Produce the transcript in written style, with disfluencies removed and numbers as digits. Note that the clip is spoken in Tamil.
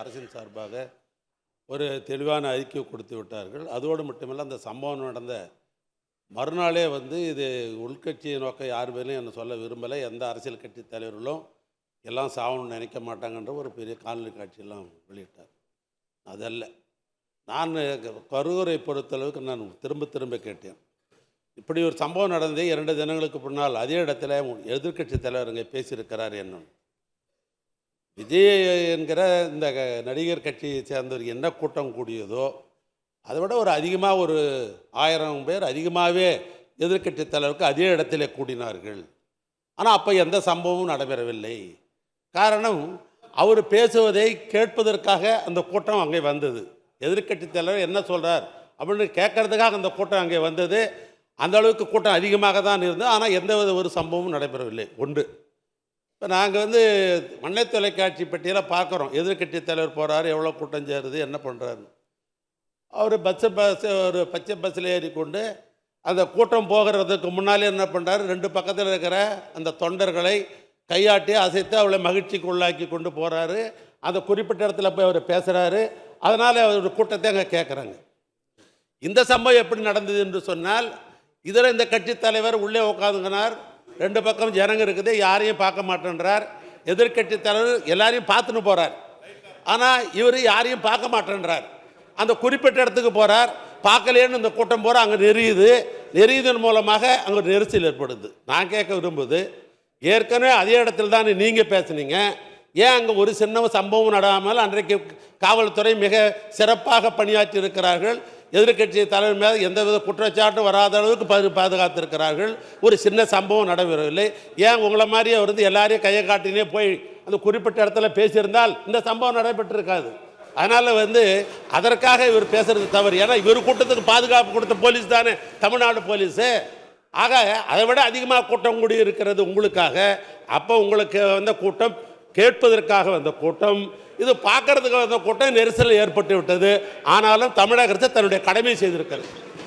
அரசின் சார்பாக ஒரு தெளிவான அறிக்கை கொடுத்து விட்டார்கள். அதோடு மட்டுமல்ல, அந்த சம்பவம் நடந்த மறுநாளே இது உள்கட்சியை நோக்க யார் பேரையும் என்ன சொல்ல விரும்பலை. எந்த அரசியல் கட்சி தலைவர்களும் எல்லாம் சாவணும்னு நினைக்க மாட்டாங்கன்ற ஒரு பெரிய காணொலி காட்சியெல்லாம் வெளியிட்டார். அதல்ல, நான் கரூரை பொறுத்தளவுக்கு நான் திரும்ப திரும்ப கேட்டேன். இப்படி ஒரு சம்பவம் நடந்து 2 தினங்களுக்கு முன்னால் அதே இடத்துல எதிர்க்கட்சி தலைவர் இங்கே பேசியிருக்கிறார். என்னன்னு விஜய் என்கிற இந்த நடிகர் கட்சியை சேர்ந்தவர் என்ன கூட்டம் கூடியதோ அதை விட ஒரு அதிகமாக ஒரு 1000 பேர் அதிகமாகவே எதிர்க்கட்சி தலைவருக்கு அதே இடத்திலே கூடினார்கள். ஆனால் அப்போ எந்த சம்பவமும் நடைபெறவில்லை. காரணம், அவர் பேசுவதை கேட்பதற்காக அந்த கூட்டம் அங்கே வந்தது. எதிர்க்கட்சி தலைவர் என்ன சொல்கிறார் அப்படின்னு கேட்கறதுக்காக அந்த கூட்டம் அங்கே வந்தது. அந்த அளவுக்கு கூட்டம் அதிகமாக தான் இருந்தது. ஆனால் எந்த ஒரு சம்பவமும் நடைபெறவில்லை. ஒன்று, இப்போ நாங்கள் மண்ணை தொலைக்காட்சி பெட்டியில் பார்க்குறோம், எதிர்க்கட்சி தலைவர் போகிறாரு, எவ்வளோ கூட்டம் சேருது, என்ன பண்ணுறாரு. அவர் ஒரு பச்சை பஸ்ஸில் ஏறிக்கொண்டு அந்த கூட்டம் போகிறதுக்கு முன்னாலே என்ன பண்ணுறாரு, 2 பக்கத்தில் இருக்கிற அந்த தொண்டர்களை கையாட்டி அசைத்து அவளை மகிழ்ச்சிக்கு உள்ளாக்கி கொண்டு போகிறாரு. அந்த குறிப்பிட்ட இடத்துல போய் அவர் பேசுகிறாரு. அதனால் அவர் கூட்டத்தை அங்கே கேட்குறாங்க. இந்த சம்பவம் எப்படி நடந்தது என்று சொன்னால், இதில் இந்த கட்சி தலைவர் உள்ளே உட்காந்துங்கினார். 2 பக்கம் ஜனங்க இருக்குது, யாரையும் பார்க்க மாட்டேன்றார். எதிர்கட்சி தலைவர் எல்லாரையும் பார்த்துன்னு போகிறார். ஆனால் இவர் யாரையும் பார்க்க மாட்டேன்றார். அந்த குறிப்பிட்ட இடத்துக்கு போகிறார், பார்க்கலேன்னு இந்த கூட்டம் போகிற அங்கே நெறியுதன் மூலமாக அங்கே நெரிசல் ஏற்படுது. நான் கேட்க விரும்புது, ஏற்கனவே அதே இடத்துல தான் நீங்கள் பேசுனீங்க, ஏன் அங்கே ஒரு சின்ன சம்பவம் நடாமல் அன்றைக்கு காவல்துறை மிக சிறப்பாக பணியாற்றி இருக்கிறார்கள். எதிர்கட்சி தலைவர் மேலே எந்தவித குற்றச்சாட்டும் வராத அளவுக்கு பாதுகாத்திருக்கிறார்கள். ஒரு சின்ன சம்பவம் நடைபெறவில்லை. ஏன் உங்களை மாதிரியே எல்லாரையும் கையை காட்டினே போய் அந்த குறிப்பிட்ட இடத்துல பேசியிருந்தால் இந்த சம்பவம் நடைபெற்றிருக்காது. அதனால் அதற்காக இவர் பேசுறது தவறு. ஏன்னா இவர் கூட்டத்துக்கு பாதுகாப்பு கொடுத்த போலீஸ் தானே தமிழ்நாடு போலீஸு. ஆக அதை விட அதிகமாக கூட்டம் கூடி இருக்கிறது உங்களுக்காக. அப்போ உங்களுக்கு வந்த கூட்டம் கேட்பதற்காக வந்த கூட்டம், இது பார்க்கறதுக்கு வந்த கூட்டம் நெரிசல் ஏற்பட்டு விட்டது. ஆனாலும் தமிழக அரசு தன்னுடைய கடமை செய்திருக்கிறது.